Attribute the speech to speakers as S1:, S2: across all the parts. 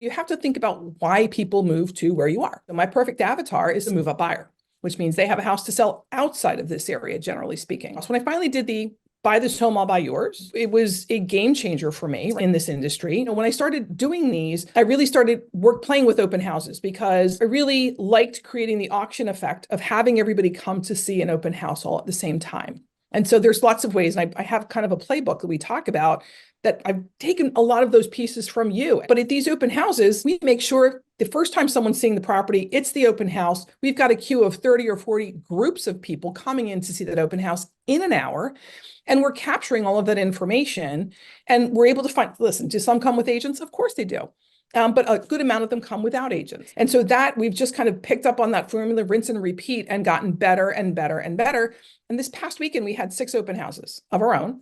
S1: You have to think about why people move to where you are. So my perfect avatar is a move-up buyer, which means they have a house to sell outside of this area, generally speaking. So when I finally did the buy this home, I'll buy yours, it was a game changer for me in this industry. You know, when I started doing these, I really started playing with open houses because I really liked creating the auction effect of having everybody come to see an open house all at the same time. And so there's lots of ways. And I have kind of a playbook that we talk about that I've taken a lot of those pieces from you. But at these open houses, we make sure the first time someone's seeing the property, it's the open house. We've got a queue of 30 or 40 groups of people coming in to see that open house in an hour. And we're capturing all of that information. And we're able to find, listen, do some come with agents? Of course they do. But a good amount of them come without agents. And so that we've just kind of picked up on that formula, rinse and repeat, and gotten better and better and better. And this past weekend, we had 6 open houses of our own.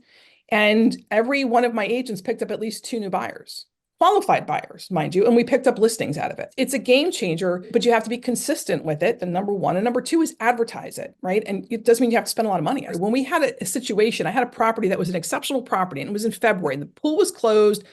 S1: And every one of my agents picked up at least 2 new buyers, qualified buyers, mind you, and we picked up listings out of it. It's a game changer, but you have to be consistent with it. The number one. And number two is advertise it, right? And it doesn't mean you have to spend a lot of money. When we had a situation, I had a property that was an exceptional property, and it was in February, and the pool was closed.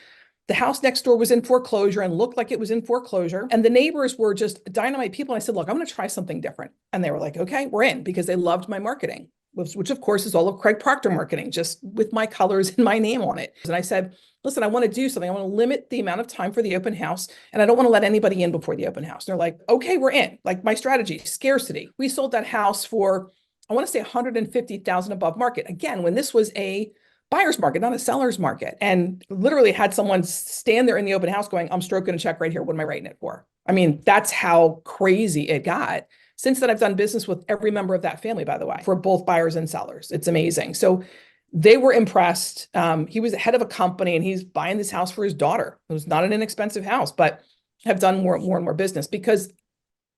S1: The house next door was in foreclosure and looked like it was in foreclosure. And the neighbors were just dynamite people. And I said, look, I'm going to try something different. And they were like, okay, we're in, because they loved my marketing, which of course is all of Craig Proctor marketing, just with my colors and my name on it. And I said, listen, I want to do something. I want to limit the amount of time for the open house, and I don't want to let anybody in before the open house. And they're like, okay, we're in. Like, my strategy, scarcity. We sold that house for, I want to say 150,000 above market. Again, when this was a buyer's market, not a seller's market. And literally had someone stand there in the open house going, I'm stroking a check right here. What am I writing it for? I mean, that's how crazy it got. Since then, I've done business with every member of that family, by the way, for both buyers and sellers. It's amazing. So they were impressed. He was the head of a company, and he's buying this house for his daughter. It was not an inexpensive house, but have done more and more business because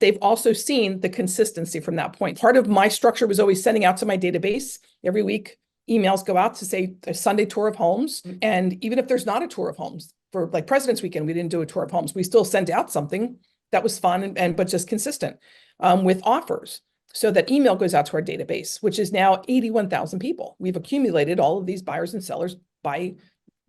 S1: they've also seen the consistency from that point. Part of my structure was always sending out to my database every week. Emails go out to say a Sunday tour of homes. And even if there's not a tour of homes, for like President's Weekend, we didn't do a tour of homes. We still sent out something that was fun but just consistent with offers. So that email goes out to our database, which is now 81,000 people. We've accumulated all of these buyers and sellers by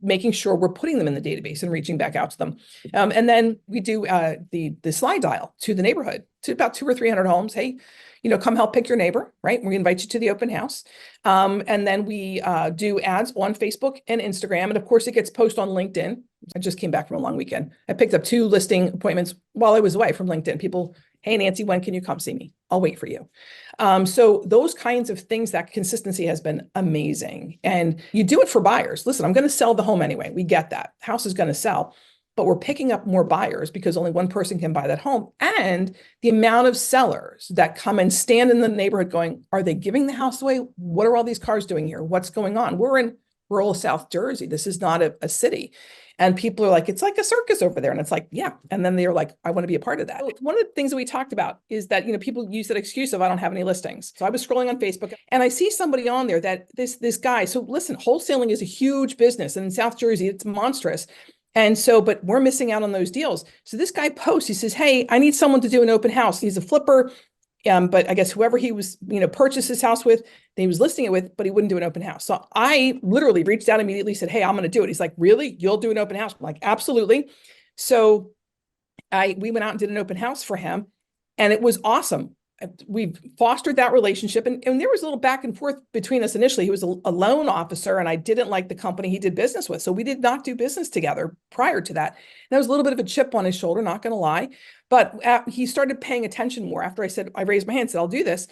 S1: making sure we're putting them in the database and reaching back out to them. And then we do the slide dial to the neighborhood, to about 200 or 300 homes. Hey, come help pick your neighbor, right? We invite you to the open house. And then we do ads on Facebook and Instagram. And of course, it gets posted on LinkedIn. I just came back from a long weekend. I picked up 2 listing appointments while I was away from LinkedIn. People, hey, Nancy, when can you come see me? I'll wait for you. So those kinds of things, that consistency has been amazing. And you do it for buyers. Listen, I'm going to sell the home anyway. We get that. House is going to sell. But we're picking up more buyers because only one person can buy that home. And the amount of sellers that come and stand in the neighborhood going, are they giving the house away? What are all these cars doing here? What's going on? We're in rural South Jersey. This is not a city. And people are like, it's like a circus over there. And it's like, yeah. And then they're like, I want to be a part of that. One of the things that we talked about is that, people use that excuse of, I don't have any listings. So I was scrolling on Facebook and I see somebody on there that this guy, so listen, wholesaling is a huge business. And in South Jersey, it's monstrous. And so, but we're missing out on those deals. So this guy posts, he says, hey, I need someone to do an open house. He's a flipper. But I guess whoever he was, purchased his house with, he was listing it with, but he wouldn't do an open house. So I literally reached out immediately, said, hey, I'm going to do it. He's like, really? You'll do an open house? I'm like, absolutely. So we went out and did an open house for him, and it was awesome. We've fostered that relationship, and there was a little back and forth between us initially. He was a loan officer, and I didn't like the company he did business with. So we did not do business together prior to that. And there was a little bit of a chip on his shoulder, not going to lie. But he started paying attention more after I raised my hand and said, I'll do this.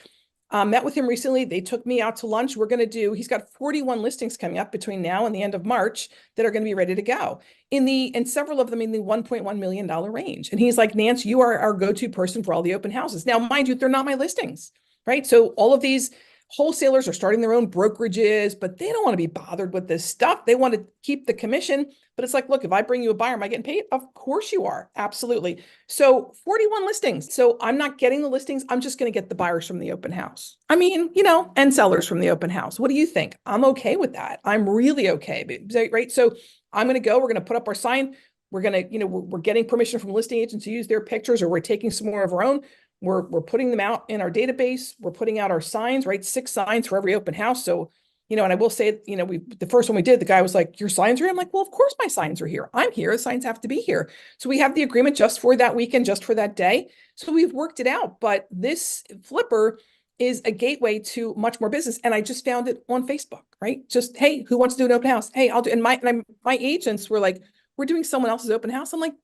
S1: Met with him recently. They took me out to lunch. He's got 41 listings coming up between now and the end of March that are going to be ready to go, and several of them in the $1.1 million range. And he's like, Nance, you are our go-to person for all the open houses. Now, mind you, they're not my listings, right? So all of these wholesalers are starting their own brokerages, but they don't want to be bothered with this stuff. They want to keep the commission. But it's like, look, if I bring you a buyer, am I getting paid? Of course you are. Absolutely. So 41 listings. So I'm not getting the listings. I'm just going to get the buyers from the open house. I mean, and sellers from the open house. What do you think? I'm okay with that. I'm really okay. Right. So I'm going to go. We're going to put up our sign. We're going to, we're getting permission from listing agents to use their pictures, or we're taking some more of our own. We're putting them out in our database. We're putting out our signs, right? 6 signs for every open house. So And I will say, the first one we did, the guy was like, your signs are here. I'm like, well, of course my signs are here. I'm here. The signs have to be here. So we have the agreement just for that weekend, just for that day. So we've worked it out. But this flipper is a gateway to much more business. And I just found it on Facebook, right? Just, hey, who wants to do an open house? Hey, I'll do. And my agents were like, we're doing someone else's open house. I'm like,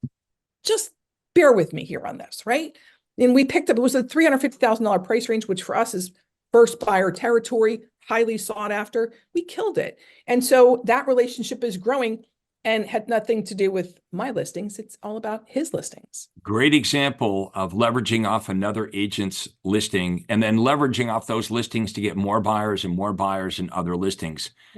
S1: just bear with me here on this, right? And we picked up, it was a $350,000 price range, which for us is first buyer territory, highly sought after. We killed it. And so that relationship is growing and had nothing to do with my listings. It's all about his listings.
S2: Great example of leveraging off another agent's listing and then leveraging off those listings to get more buyers and other listings.